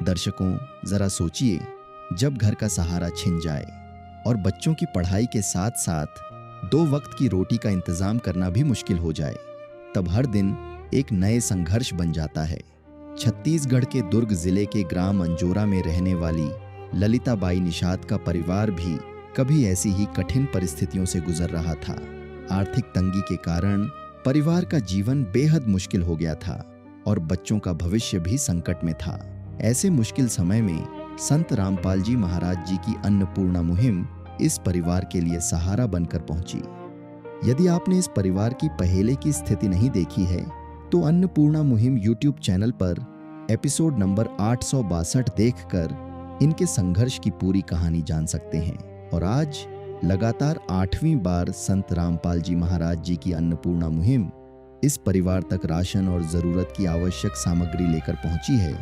दर्शकों, जरा सोचिए, जब घर का सहारा छिन जाए और बच्चों की पढ़ाई के साथ साथ 2 वक्त की रोटी का इंतजाम करना भी मुश्किल हो जाए, तब हर दिन एक नए संघर्ष बन जाता है। छत्तीसगढ़ के दुर्ग जिले के ग्राम अंजोरा में रहने वाली ललिताबाई निषाद का परिवार भी कभी ऐसी ही कठिन परिस्थितियों से गुजर रहा था। आर्थिक तंगी के कारण परिवार का जीवन बेहद मुश्किल हो गया था और बच्चों का भविष्य भी संकट में था। ऐसे मुश्किल समय में संत रामपाल जी महाराज जी की अन्नपूर्णा मुहिम इस परिवार के लिए सहारा बनकर पहुंची। यदि आपने इस परिवार की पहेले की स्थिति नहीं देखी है तो अन्नपूर्णा मुहिम YouTube चैनल पर एपिसोड नंबर 862 देखकर इनके संघर्ष की पूरी कहानी जान सकते हैं। और आज लगातार 8वीं बार संत रामपाल जी महाराज जी की अन्नपूर्णा मुहिम इस परिवार तक राशन और जरूरत की आवश्यक सामग्री लेकर पहुंची है।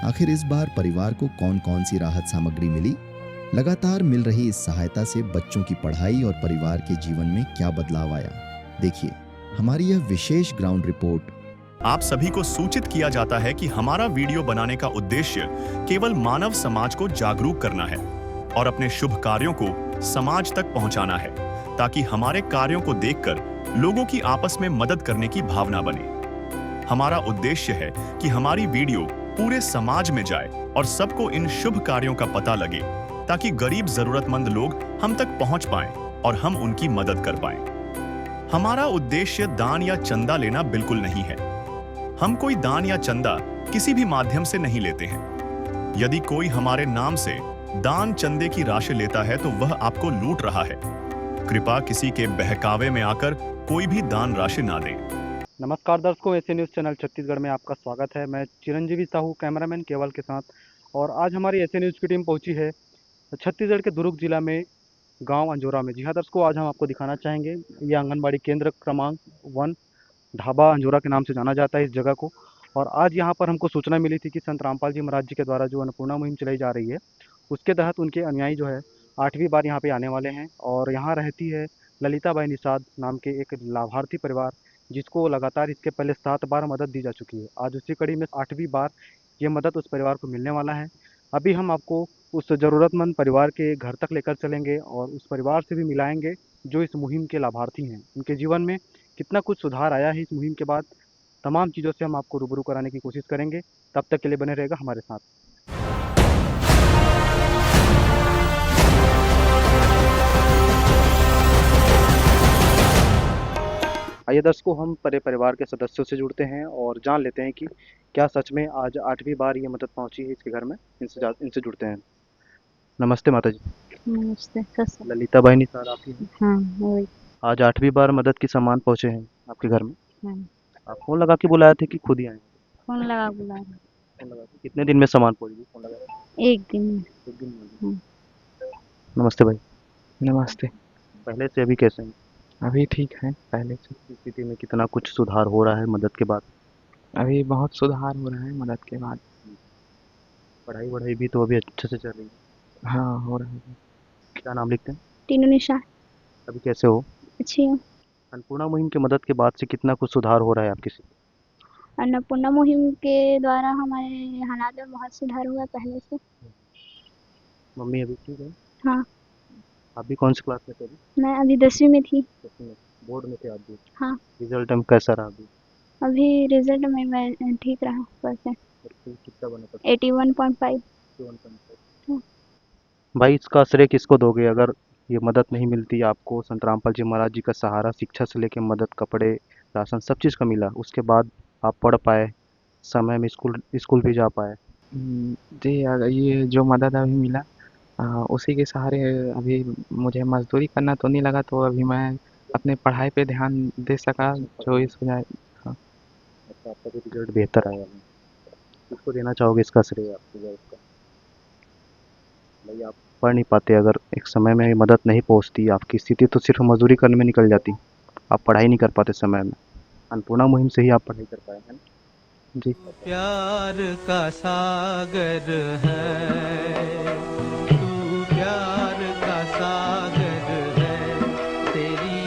आखिर इस बार परिवार को कौन कौन सी राहत सामग्री मिली? लगातार मिल रही इस सहायता से बच्चों की पढ़ाई और परिवार के जीवन में क्या बदलाव आया? देखिए हमारी यह विशेष ग्राउंड रिपोर्ट। आप सभी को सूचित किया जाता है कि हमारा वीडियो बनाने का उद्देश्य केवल मानव समाज को जागरूक करना है और अपने शुभ कार्यों को समाज तक पहुंचाना है, ताकि हमारे कार्यों को देखकर लोगों की आपस में मदद करने की भावना बने। हमारा उद्देश्य है कि हमारी वीडियो पूरे समाज में जाए और सबको इन शुभ कार्यों का पता लगे, ताकि गरीब जरूरतमंद लोग हम तक पहुंच पाएं और हम उनकी मदद कर पाएं। हमारा उद्देश्य दान या चंदा लेना बिल्कुल नहीं है। हम कोई दान या चंदा किसी भी माध्यम से नहीं लेते हैं। यदि कोई हमारे नाम से दान चंदे की राशि लेता है तो वह आपको लूट रहा है। कृपया किसी के बहकावे में आकर कोई भी दान राशि ना दें। नमस्कार दर्शकों, एसए न्यूज़ चैनल छत्तीसगढ़ में आपका स्वागत है। मैं चिरंजीवी साहू, कैमरामैन केवल के साथ। और आज हमारी एसए न्यूज़ की टीम पहुंची है छत्तीसगढ़ के दुर्ग जिला में गांव अंजोरा में। जी हाँ दर्शकों, आज हम आपको दिखाना चाहेंगे ये आंगनबाड़ी केंद्र क्रमांक 1 ढाबा अंजोरा के नाम से जाना जाता है इस जगह को। और आज यहाँ पर हमको सूचना मिली थी कि संत रामपाल जी महाराज जी के द्वारा जो अन्नपूर्णा मुहिम चलाई जा रही है, उसके तहत उनके अनुयायी जो है 8वीं बार यहाँ पे आने वाले हैं। और यहाँ रहती है ललिताबाई निषाद नाम के एक लाभार्थी परिवार, जिसको लगातार इसके पहले 7 बार मदद दी जा चुकी है। आज उसी कड़ी में 8वीं बार ये मदद उस परिवार को मिलने वाला है। अभी हम आपको उस ज़रूरतमंद परिवार के घर तक लेकर चलेंगे और उस परिवार से भी मिलाएंगे जो इस मुहिम के लाभार्थी हैं। उनके जीवन में कितना कुछ सुधार आया है इस मुहिम के बाद, तमाम चीज़ों से हम आपको रूबरू कराने की कोशिश करेंगे। तब तक के लिए बने रहेगा हमारे साथ। आइए दर्शकों, हम परिवार के सदस्यों से जुड़ते हैं और जान लेते हैं कि क्या सच में आज 8वीं बार ये मदद पहुंची है इसके घर में। इनसे जुड़ते हैं। नमस्ते माता जी। नमस्ते। कैसे? ललिताबाई निषाद आप ही हैं? हाँ वही। आज 8वीं बार मदद की सामान पहुंचे हैं आपके घर में। हाँ, आप फोन लगा के बुलाए थे कि खुद ही आए? फोन लगा बुला रहे। फोन लगा के। कितने दिन में सामान पहुंच फोन लगा? एक दिन में। एक दिन में। नमस्ते भाई। नमस्ते। पहले से अभी कैसे हैं? अभी ठीक है पहले से। स्थिति में कितना कुछ सुधार हो रहा है मदद के बाद? अभी बहुत सुधार हो रहा है मदद के बाद। पढ़ाई भी तो अभी अच्छे से चल रही है? हाँ हो रहा है। क्या नाम लिखते हैं? तीनों निशा। अभी कैसे हो? अच्छी हूँ। अन्नपूर्णा मुहिम की मदद के बाद से कितना कुछ सुधार हो रहा है आपकी? अन्नपूर्णा मुहिम के द्वारा हमारे हालात में बहुत सुधार हुआ पहले से। मम्मी अभी ठीक है? हाँ। आप भी कौन सी क्लास में थे अभी? मैं अभी 10वीं में थी। बोर्ड में थे आप भी? हाँ। रिजल्ट में कैसा रहा अभी? अभी रिजल्ट में मैं ठीक रहा परसेंट। कितना बना था? 81.5। भाई इसका श्रेय किसको दोगे? अगर ये मदद नहीं मिलती आपको, संत रामपाल जी महाराज जी का सहारा, शिक्षा से लेकर मदद, कपड़े, राशन सब चीज़ का मिला, उसके बाद आप पढ़ पाए, समय में स्कूल भी जा पाए। जी अगर ये जो मदद अभी मिला उसी के सहारे अभी मुझे मजदूरी करना तो नहीं लगा, तो अभी मैं अपने पढ़ाई पे ध्यान दे सका जो इस वजह। हाँ। आपका भी रिजल्ट बेहतर आया है, किसको देना चाहोगे इसका श्रेय आपको? भाई आप पढ़ नहीं पाते, अगर एक समय में मदद नहीं पहुंचती, आपकी स्थिति तो सिर्फ मजदूरी करने में निकल जाती, आप पढ़ाई नहीं कर पाते समय में। अन्नपूर्णा मुहिम से ही आप पढ़ाई कर पाए हैं। जी। प्यार का सागर है तू, प्यार का सागर है, तेरी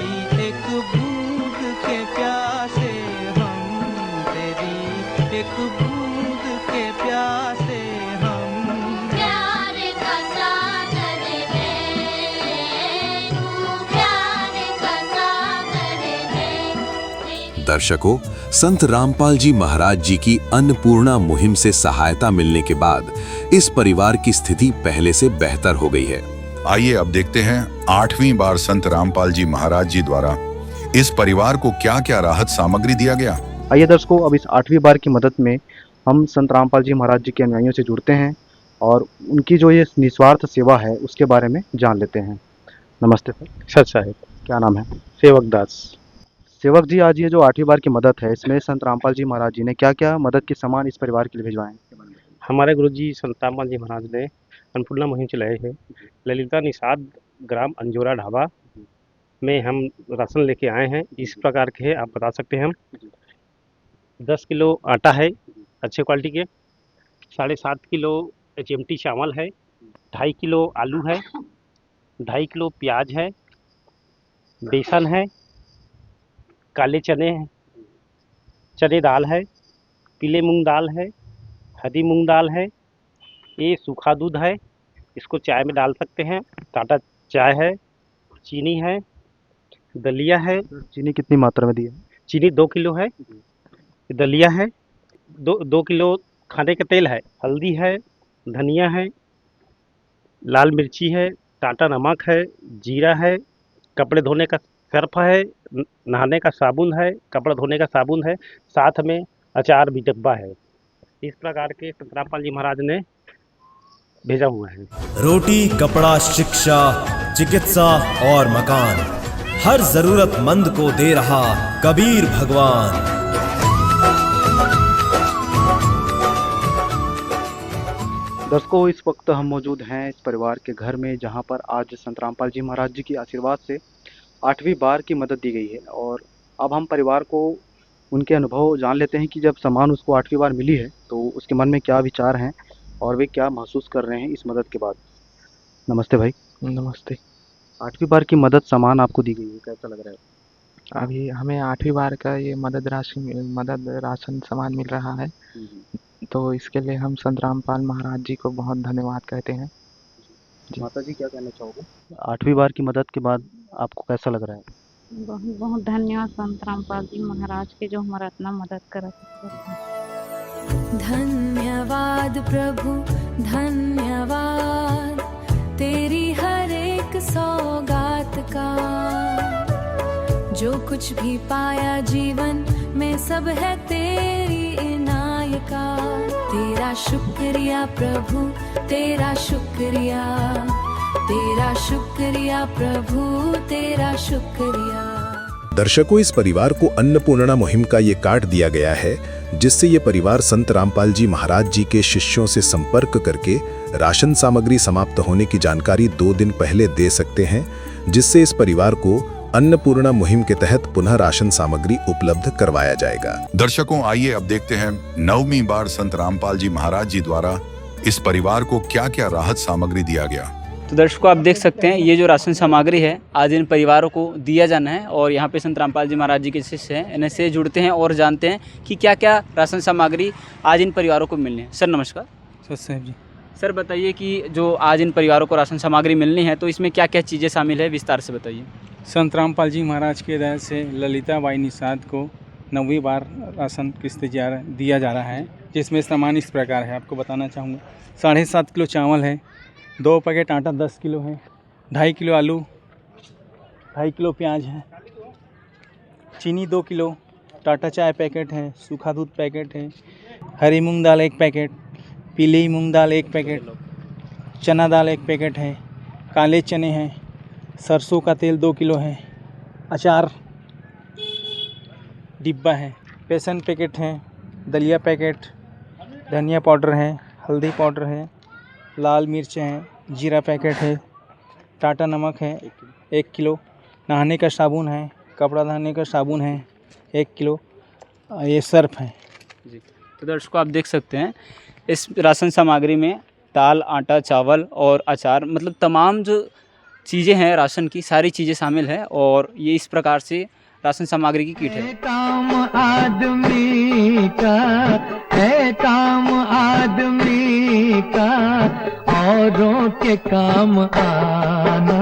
एक बूंद के प्यासे हम, तेरी एक बूंद के प्यासे हम, दर्शकों, संत रामपाल जी महाराज जी की अन्नपूर्णा मुहिम से सहायता मिलने के बाद इस परिवार की स्थिति पहले से बेहतर हो गई है। आइए अब देखते हैं 8वीं बार संत रामपाल जी महाराज जी द्वारा इस परिवार को क्या क्या राहत सामग्री दिया गया। आइए दर्शकों, अब इस 8वीं बार की मदद में हम संत रामपाल जी महाराज जी के अनुयायियों से जुड़ते हैं और उनकी जो ये निस्वार्थ सेवा है उसके बारे में जान लेते हैं। नमस्ते सर। सर साहिब, क्या नाम है? सेवक दास। सेवक जी, आज ये जो 8वीं बार की मदद है इसमें संत रामपाल जी महाराज जी ने क्या क्या मदद के सामान इस परिवार के लिए भिजवाए हैं? हमारे गुरुजी संत रामपाल जी महाराज ने अन्नपूर्णा मुहिम चलाई है। ललिता निषाद ग्राम अंजोरा ढाबा में हम राशन लेके आए हैं। इस प्रकार के है, आप बता सकते हैं। हम 10 किलो आटा है अच्छे क्वालिटी के, 7.5 किलो HMT चावल है, 2.5 किलो आलू है, 2.5 किलो प्याज है, बेसन है, काले चने हैं, चने दाल है, पीले मूंग दाल है, हरी मूंग दाल है, ये सूखा दूध है, इसको चाय में डाल सकते हैं, टाटा चाय है, चीनी है, दलिया है। चीनी कितनी मात्रा में दी है? चीनी 2 किलो है, दलिया है, 2 किलो खाने का तेल है, हल्दी है, धनिया है, लाल मिर्ची है, टाटा नमक है, जीरा है, कपड़े धोने का सर्फ है, नहाने का साबुन है, कपड़ा धोने का साबुन है, साथ में अचार भी डब्बा है। इस प्रकार के संत रामपाल जी महाराज ने भेजा हुआ है। रोटी, कपड़ा, शिक्षा, चिकित्सा और मकान, हर जरूरतमंद को दे रहा कबीर भगवान। दर्शकों, इस वक्त हम मौजूद हैं इस परिवार के घर में जहां पर आज संत रामपाल जी महाराज जी के आशीर्वाद से 8वीं बार की मदद दी गई है। और अब हम परिवार को उनके अनुभव जान लेते हैं कि जब सामान उसको 8वीं बार मिली है तो उसके मन में क्या विचार हैं और वे क्या महसूस कर रहे हैं इस मदद के बाद। नमस्ते भाई। नमस्ते। 8वीं बार की मदद सामान आपको दी गई है, कैसा लग रहा है? अभी हमें 8वीं बार का ये मदद राशन सामान मिल रहा है, तो इसके लिए हम संत रामपाल महाराज जी को बहुत धन्यवाद कहते हैं। माता जी, क्या कहना चाहोगे? 8वीं बार की मदद के बाद आपको कैसा लग रहा है? बहुत बहुत धन्यवाद संत रामपाल जी महाराज के जो हमारा इतना मदद करा। धन्यवाद प्रभु, धन्यवाद तेरी हर एक सौगात का। जो कुछ भी पाया जीवन में सब है तेरी इनायत का। तेरा शुक्रिया प्रभु, तेरा शुक्रिया, तेरा शुक्रिया प्रभु, तेरा शुक्रिया। दर्शकों, इस परिवार को अन्नपूर्णा मुहिम का ये कार्ड दिया गया है, जिससे ये परिवार संत रामपाल जी महाराज जी के शिष्यों से संपर्क करके राशन सामग्री समाप्त होने की जानकारी 2 दिन पहले दे सकते हैं, जिससे इस परिवार को अन्नपूर्णा मुहिम के तहत पुनः राशन सामग्री उपलब्ध करवाया जाएगा। दर्शकों, आइए अब देखते हैं 9वीं बार संत रामपाल जी महाराज जी द्वारा इस परिवार को क्या क्या राहत सामग्री दिया गया। तो दर्शकों, आप देख सकते हैं ये जो राशन सामग्री है आज इन परिवारों को दिया जाना है और यहाँ पे संत रामपाल जी महाराज जी के शिष्य हैं, इन्हें से जुड़ते हैं और जानते हैं कि क्या क्या राशन सामग्री आज इन परिवारों को मिलनी है। सर नमस्कार। सर साहब जी। सर बताइए कि जो आज इन परिवारों को राशन सामग्री मिलनी है तो इसमें क्या क्या चीज़ें शामिल है, विस्तार से बताइए। संत रामपाल जी महाराज के दया से ललिता बाई निषाद को 9वीं बार राशन किस्त दिया जा रहा है, जिसमें सामान इस प्रकार है, आपको बताना चाहूँगा। 7.5 किलो चावल है, 2 पैकेट आटा 10 किलो है, 2.5 किलो आलू, 2.5 किलो प्याज है, चीनी 2 किलो, टाटा चाय पैकेट है, सूखा दूध पैकेट है, हरी मूंग दाल 1 पैकेट, पीली मूंग दाल 1 पैकेट, चना दाल 1 पैकेट है, काले चने हैं, सरसों का तेल 2 किलो है, अचार डिब्बा है, बेसन पैकेट है, दलिया पैकेट, धनिया पाउडर है, हल्दी पाउडर है, लाल मिर्च हैं, जीरा पैकेट है, टाटा नमक है 1 किलो, नहाने का साबुन है, कपड़ा धोने का साबुन है 1 किलो, ये सर्फ है जी। तो दर्शकों, आप देख सकते हैं इस राशन सामग्री में दाल, आटा, चावल और अचार, मतलब तमाम जो चीज़ें हैं राशन की, सारी चीज़ें शामिल हैं और ये इस प्रकार से राशन सामग्री की किट है। काम आदमी का है, काम आदमी का औरों के काम आना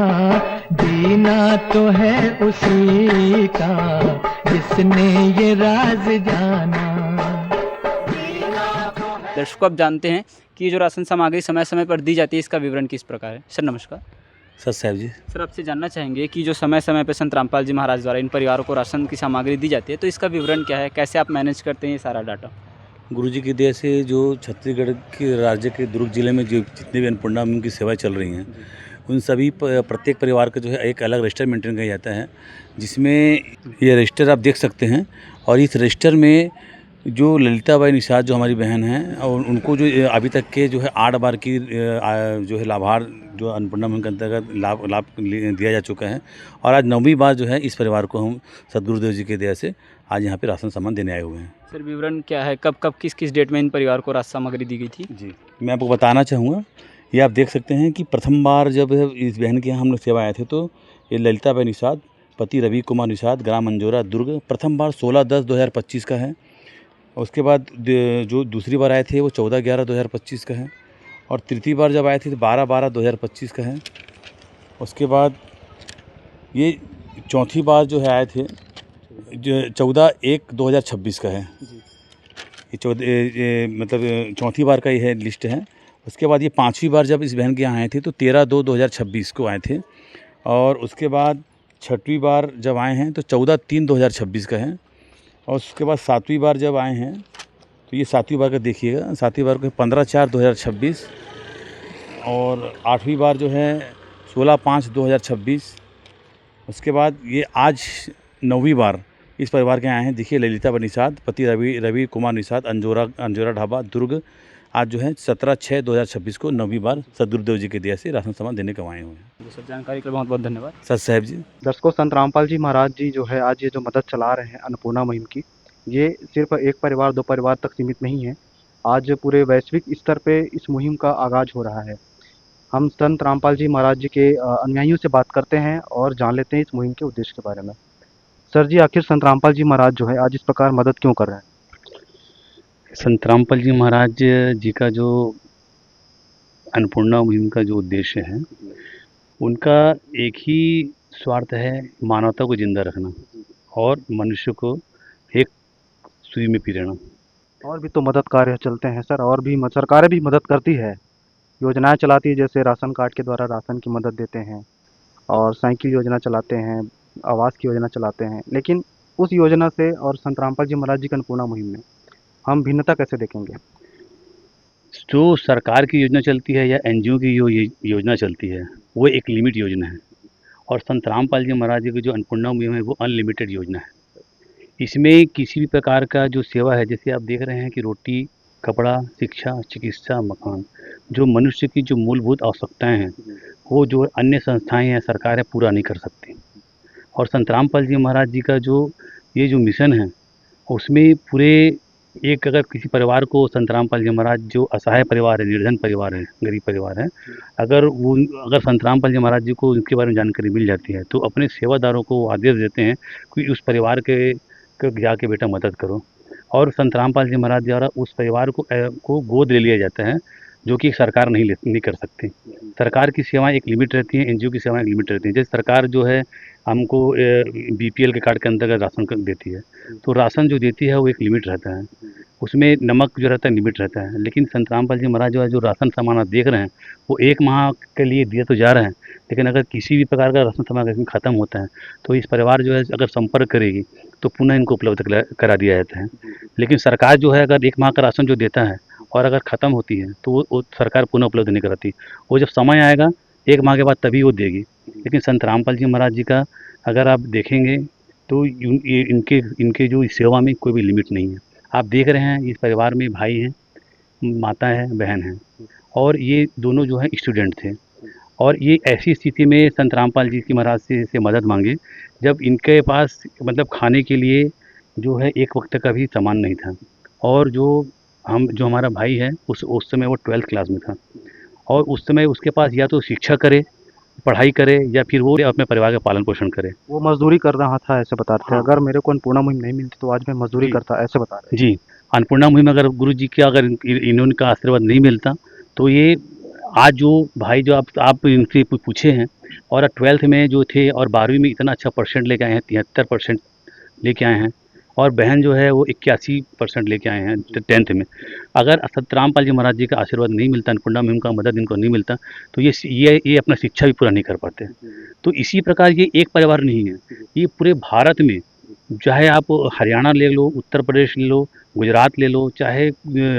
जीना तो है उसी का जिसने ये राज जाना। दर्शकों, आप जानते हैं कि ये जो राशन सामग्री समय समय पर दी जाती है, इसका विवरण किस प्रकार है। सर नमस्कार। सर साहब जी। सर आपसे जानना चाहेंगे कि जो समय समय पर संत रामपाल जी महाराज द्वारा इन परिवारों को राशन की सामग्री दी जाती है, तो इसका विवरण क्या है, कैसे आप मैनेज करते हैं ये सारा डाटा। गुरुजी की दया से जो छत्तीसगढ़ के राज्य के दुर्ग जिले में जो जितने भी अन्नपूर्णा मुहिम की सेवाएं चल रही हैं, उन सभी प्रत्येक परिवार का जो है एक अलग रजिस्टर मेंटेन किया जाता है, जिसमें ये रजिस्टर आप देख सकते हैं। और इस रजिस्टर में जो ललिताबाई निषाद जो हमारी बहन हैं, और उनको जो अभी तक के जो है 8 बार की जो है लाभार जो अन्नपूर्णा मुहिम के अंतर्गत लाभ दिया जा चुका है। और आज 9वीं बार जो है इस परिवार को हम सदगुरुदेव जी की दया से आज यहाँ पे राशन सामान देने आए हुए हैं। सर विवरण क्या है, कब कब किस किस डेट में इन परिवार को राशन सामग्री दी गई थी। जी मैं आपको बताना चाहूँगा, ये आप देख सकते हैं कि प्रथम बार जब इस बहन के यहाँ हम लोग सेवा आए थे, तो ये ललिताबाई निषाद, पति रवि कुमार निषाद, ग्राम अंजोरा दुर्ग, प्रथम बार 16/10/2025 का है। उसके बाद जो दूसरी बार आए थे वो 14/11/2025 का है। और तृतीय बार जब आए थे तो 12/12/2025 का है। उसके बाद ये चौथी बार जो है आए थे जो 14/1/2026 का है। ये मतलब चौथी बार का ये है लिस्ट है। उसके बाद ये 5वीं बार जब इस बहन के यहाँ आए थे तो 13/2/2026 को आए थे। और उसके बाद 6वीं बार जब आए हैं तो 14/3/2026 का है। और उसके बाद 7वीं बार जब आए हैं तो ये 7वीं बार का देखिएगा, 7वीं बार को 15/4/2026। और 8वीं बार जो है 16/5/2026। उसके बाद ये आज 9वीं बार इस परिवार के आए हैं। देखिए ललिताबाई निषाद, पति रवि कुमार निषाद, अंजोरा ढाबा दुर्ग, आज जो है 17/6/2026 को 9वीं बार सदगुरुदेव जी के दया से राशन सामान देने को आए हुए हैं। सर जानकारी के लिए बहुत बहुत धन्यवाद। सर साहब जी। दर्शकों, संत रामपाल जी महाराज जी जो है आज ये जो मदद चला रहे हैं अन्नपूर्णा मुहिम की, ये सिर्फ एक परिवार 2 परिवार तक सीमित नहीं है। आज पूरे वैश्विक स्तर पे इस मुहिम का आगाज हो रहा है। हम संत रामपाल जी महाराज जी के अनुयायियों से बात करते हैं और जान लेते हैं इस मुहिम के उद्देश्य के बारे में। सर जी, आखिर संत रामपाल जी महाराज जो है आज इस प्रकार मदद क्यों कर रहे हैं। संत रामपाल जी महाराज जी का जो अन्नपूर्णा मुहिम का जो उद्देश्य है, उनका एक ही स्वार्थ है, मानवता को जिंदा रखना और मनुष्य को एक सुई में पिरोना। और भी तो मदद कार्य चलते हैं सर, और भी सरकारें भी मदद करती है, योजनाएं चलाती है, जैसे राशन कार्ड के द्वारा राशन की मदद देते हैं और साइकिल योजना चलाते हैं, आवास की योजना चलाते हैं। लेकिन उस योजना से और संत रामपाल जी महाराज जी की अन्नपूर्णा मुहिम में हम भिन्नता कैसे देखेंगे। जो सरकार की योजना चलती है या एनजीओ की योजना चलती है, वो एक लिमिट योजना है। और संत रामपाल जी महाराज जी की जो अन्नपूर्णा मुहिम है वो अनलिमिटेड योजना है। इसमें किसी भी प्रकार का जो सेवा है, जैसे आप देख रहे हैं कि रोटी, कपड़ा, शिक्षा, चिकित्सा, मकान, जो मनुष्य की जो मूलभूत आवश्यकताएं हैं, वो जो अन्य संस्थाएं या सरकारें पूरा नहीं कर सकती। और संत रामपाल जी महाराज जी का ये जो मिशन है, उसमें पूरे एक अगर किसी परिवार को संत रामपाल जी महाराज जो असहाय परिवार है, निर्धन परिवार है, गरीब परिवार है, अगर संत रामपाल जी महाराज जी को उनके बारे में जानकारी मिल जाती है, तो अपने सेवादारों को आदेश देते हैं कि उस परिवार के जाके बेटा मदद करो। और संत रामपाल जी महाराज द्वारा उस परिवार को गोद ले लिया जाता है, जो कि सरकार नहीं कर सकती। सरकार की सेवाएं एक लिमिट रहती हैं, एनजीओ की सेवाएं एक लिमिट रहती हैं। जैसे सरकार जो है हमको बीपीएल के कार्ड के अंतर्गत राशन देती है, तो राशन जो देती है वो एक लिमिट रहता है, उसमें नमक जो रहता है लिमिट रहता है। लेकिन संत रामपाल जी महाराज जो राशन सामान आप देख रहे हैं, वो 1 माह के लिए दिया तो जा रहे हैं, लेकिन अगर किसी भी प्रकार का राशन सामान खत्म होता है तो इस परिवार जो है अगर संपर्क करेगी तो पुनः इनको उपलब्ध करा दिया जाता है। लेकिन सरकार जो है अगर 1 माह का राशन जो देता है और अगर ख़त्म होती है तो वो सरकार पुनः उपलब्ध नहीं कराती। वो जब समय आएगा 1 माह के बाद तभी वो देगी। लेकिन संत रामपाल जी महाराज जी का अगर आप देखेंगे तो इनके जो सेवा में कोई भी लिमिट नहीं है। आप देख रहे हैं इस परिवार में भाई हैं, माता है, बहन है, और ये दोनों जो है स्टूडेंट थे। और ये ऐसी स्थिति में संत रामपाल जी की महाराज से मदद मांगे जब इनके पास मतलब खाने के लिए जो है 1 वक्त का भी सामान नहीं था। और जो हमारा भाई है उस समय वो 12th क्लास में था, और उस समय उसके पास या तो शिक्षा करे, पढ़ाई करे, या फिर वो अपने परिवार का पालन पोषण करे। वो मजदूरी कर रहा था, ऐसे बता रहे थे। अगर मेरे को अन्नपूर्णा मुहिम नहीं मिलती तो आज मैं मजदूरी करता, ऐसे बता रहे। जी, अन्नपूर्णा मुहिम अगर गुरु जी का अगर इन्होंने आशीर्वाद नहीं मिलता तो ये आज जो भाई जो आप इनसे पूछे हैं, और 12th में जो थे और 12वीं में इतना अच्छा परसेंट लेके आए हैं, 73% लेके आए हैं। और बहन जो है वो 81% लेके आए हैं 10th में। अगर संतरामपाल जी महाराज जी का आशीर्वाद नहीं मिलता, अन्नपूर्णा मुहिम का मदद इनको नहीं मिलता, तो ये अपना शिक्षा भी पूरा नहीं कर पाते। तो इसी प्रकार ये एक परिवार नहीं है, ये पूरे भारत में, चाहे आप हरियाणा ले लो, उत्तर प्रदेश ले लो, गुजरात ले लो, चाहे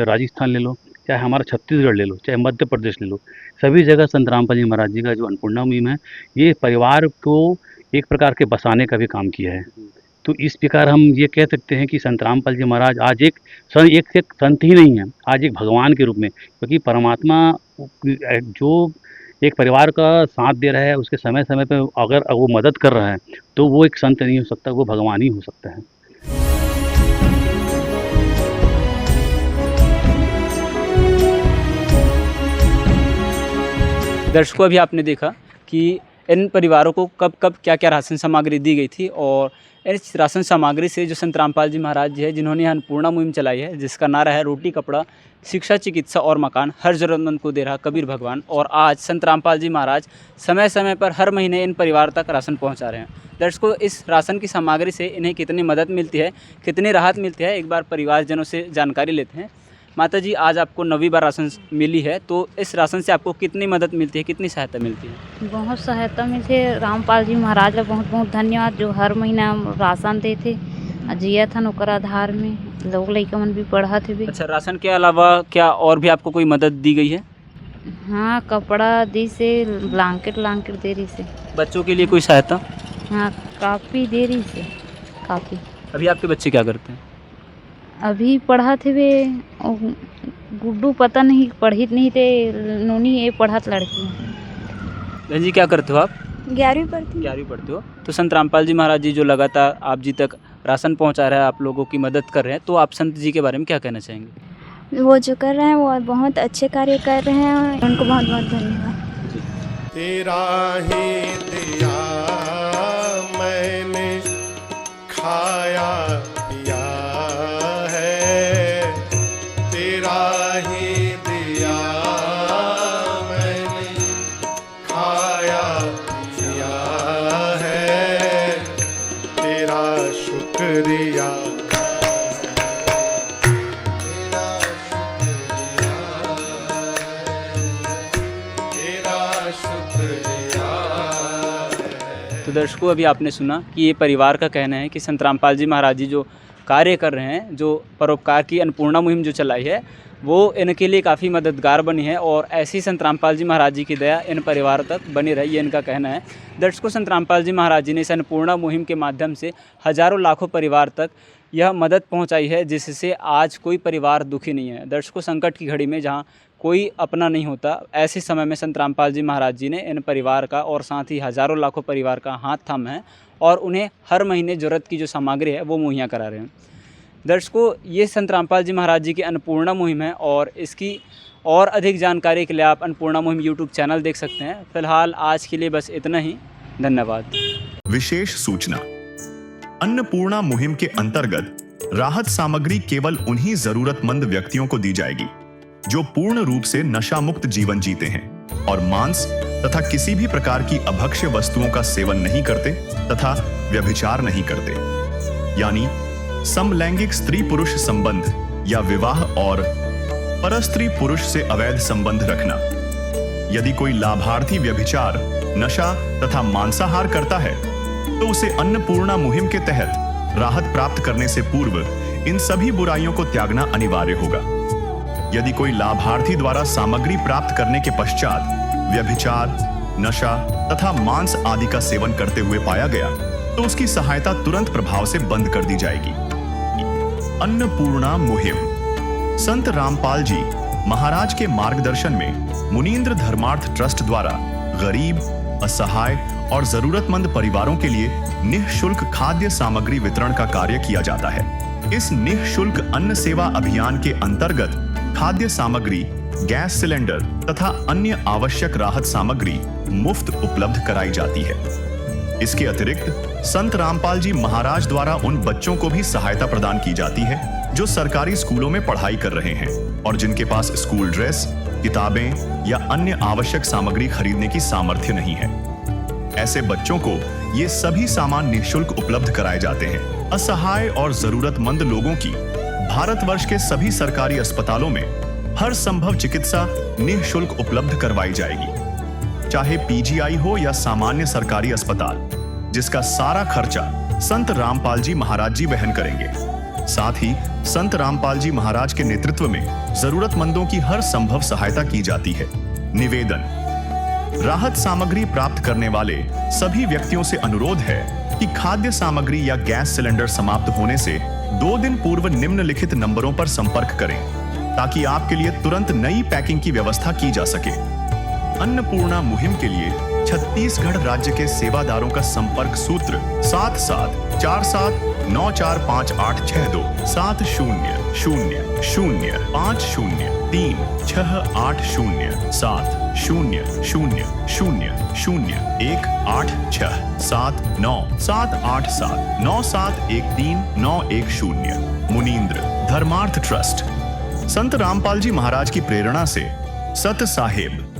राजस्थान ले लो, चाहे हमारा छत्तीसगढ़ ले लो, चाहे मध्य प्रदेश ले लो, सभी जगह संतरामपाल जी महाराज जी का जो अन्नपूर्णा मुहिम है, ये परिवार को एक प्रकार के बसाने का भी काम किया है। तो इस प्रकार हम ये कह सकते हैं कि संतरामपाल जी महाराज आज एक संत ही नहीं है, आज एक भगवान के रूप में, क्योंकि परमात्मा जो एक परिवार का साथ दे रहा है, उसके समय समय पे अगर वो मदद कर रहा है, तो वो एक संत नहीं हो सकता, वो भगवान ही हो सकता है। दर्शकों, अभी आपने देखा कि इन परिवारों को कब कब क्या क्या राशन सामग्री दी गई थी, और इस राशन सामग्री से जो संतरामपाल जी महाराज जी है, जिन्होंने अन्नपूर्णा मुहिम चलाई है, जिसका नारा है रोटी कपड़ा शिक्षा चिकित्सा और मकान, हर ज़रूरतमंद को दे रहा कबीर भगवान। और आज संतरामपाल जी महाराज समय समय पर हर महीने इन परिवार तक राशन पहुंचा रहे हैं। दर्शकों, इस राशन की सामग्री से इन्हें कितनी मदद मिलती है, कितनी राहत मिलती है, एक बार परिवारजनों से जानकारी लेते हैं। माता जी, आज आपको 9वीं बार राशन मिली है, तो इस राशन से आपको कितनी मदद मिलती है, कितनी सहायता मिलती है? बहुत सहायता मिलती है। रामपाल जी महाराज का बहुत बहुत धन्यवाद, जो हर महीना राशन देते जिया था ओकर आधार में लोग लइका मन भी पढ़ा थे भी। अच्छा, राशन के अलावा क्या और भी आपको कोई मदद दी गई है? हाँ, कपड़ा दी से, ब्लैंकेट दे रही से। बच्चों के लिए कोई सहायता? हाँ, काफ़ी दे रही से, काफ़ी। अभी आपके बच्चे क्या करते हैं? अभी पढ़ा थे वे, गुड्डू पता नहीं पढ़ी नहीं थे, नोनी ये पढ़त लड़की। बहन जी, क्या करते हो आप? 11वीं पढ़ती हूँ। 11वीं पढ़ते हो। तो संतरामपाल जी महाराज जी जो लगातार आप जी तक राशन पहुंचा रहे हैं, आप लोगों की मदद कर रहे हैं, तो आप संत जी के बारे में क्या कहना चाहेंगे? वो जो कर रहे हैं वो बहुत अच्छे कार्य कर रहे हैं, उनको बहुत बहुत धन्यवाद। तेरा ही दिया मैंने खाया पिया है, तेरा ही दिया मैंने खाया पिया है, तेरा शुक्रिया तो दर्शकों, अभी आपने सुना कि ये परिवार का कहना है कि संतरामपाल जी महाराज जी जो कार्य कर रहे हैं, जो परोपकार की अन्नपूर्णा मुहिम जो चलाई है, वो इनके लिए काफ़ी मददगार बनी है, और ऐसी संतरामपाल जी महाराज जी की दया इन परिवारों तक बनी रही, ये इनका कहना है। दर्शकों, संतरामपाल जी महाराज जी ने इस अन्नपूर्णा मुहिम के माध्यम से हज़ारों लाखों परिवार तक यह मदद पहुंचाई है, जिससे आज कोई परिवार दुखी नहीं है। दर्शकों, संकट की घड़ी में जहां कोई अपना नहीं होता, ऐसे समय में संतरामपाल जी महाराज जी ने इन परिवार का और साथ ही हज़ारों लाखों परिवार का हाथ थामा है, और उन्हें हर महीने ज़रूरत की जो सामग्री है वो मुहैया करा रहे हैं। दर्शकों, ये संतरामपाल जी महाराज जी की अन्नपूर्णा मुहिम है, और इसकी और अधिक जानकारी के लिए आप अन्नपूर्णा मुहिम यूट्यूब चैनल देख सकते हैं। फिलहाल आज के लिए बस इतना ही, धन्यवाद। विशेष सूचना: अन्नपूर्णा मुहिम के अंतर्गत राहत सामग्री केवल उन्हीं जरूरतमंद व्यक्तियों को दी जाएगी जो पूर्ण रूप से नशा मुक्त जीवन जीते हैं और मांस तथा किसी भी प्रकार की अभक्ष्य वस्तुओं का सेवन नहीं करते तथा व्यभिचार नहीं करते, यानी समलैंगिक स्त्री पुरुष संबंध या विवाह और परस्त्री पुरुष से अवैध संबंध रखना। यदि कोई लाभार्थी व्यभिचार, नशा तथा मांसाहार करता है, तो उसे अन्नपूर्णा मुहिम के तहत राहत प्राप्त करने से पूर्व इन सभी बुराइयों को त्यागना अनिवार्य होगा। यदि कोई लाभार्थी द्वारा सामग्री प्राप्त करने के पश्चात व्यभिचार, नशा तथा मांस आदि का सेवन करते हुए पाया गया, तो उसकी सहायता तुरंत प्रभाव से बंद कर दी जाएगी। अन्नपूर्णा मुहिम संत रामपाल जी महाराज के मार्गदर्शन में मुनीन्द्र धर्मार्थ ट्रस्ट द्वारा गरीब, असहाय और जरूरतमंद परिवारों के लिए निःशुल्क खाद्य सामग्री वितरण का कार्य किया जाता है। इस निःशुल्क अन्न सेवा अभियान के अंतर्गत खाद्य सामग्री, गैस सिलेंडर तथा अन्य आवश्यक राहत सामग्री मुफ्त उपलब्ध कराई जाती है। इसके अतिरिक्त संत रामपाल जी महाराज द्वारा उन बच्चों को भी सहायता प्रदान की जाती है जो सरकारी स्कूलों में पढ़ाई कर रहे हैं और जिनके पास स्कूल ड्रेस, किताबें या अन्य आवश्यक सामग्री खरीदने की सामर्थ्य नहीं है। ऐसे बच्चों को ये सभी सामान निःशुल्क उपलब्ध कराए जाते हैं। असहाय और जरूरतमंद लोगों की भारतवर्ष के सभी सरकारी अस्पतालों में हर संभव चिकित्सा निःशुल्क उपलब्ध करवाई जाएगी, चाहे पीजीआई हो या सामान्य सरकारी अस्पताल, जिसका सारा खर्चा संत रामपाल जी महाराज जी वहन करेंगे। साथ ही संत रामपाल जी महाराज के नेतृत्व में जरूरतमंदों की हर संभव सहायता की जाती है। निवेदन: राहत सामग्री प्राप्त करने वाले सभी व्यक्तियों से अनुरोध है कि खाद्य सामग्री या गैस सिलेंडर समाप्त होने से 2 दिन पूर्व निम्नलिखित नंबरों पर संपर्क करें, ताकि आपके लिए तुरंत नई पैकिंग की व्यवस्था की जा सके। अन्नपूर्णा मुहिम के लिए छत्तीसगढ़ राज्य के सेवादारों का संपर्क सूत्र 7747945862 70505008679787 मुनींद्र धर्मार्थ ट्रस्ट। संत रामपाल जी महाराज की प्रेरणा से सत साहेब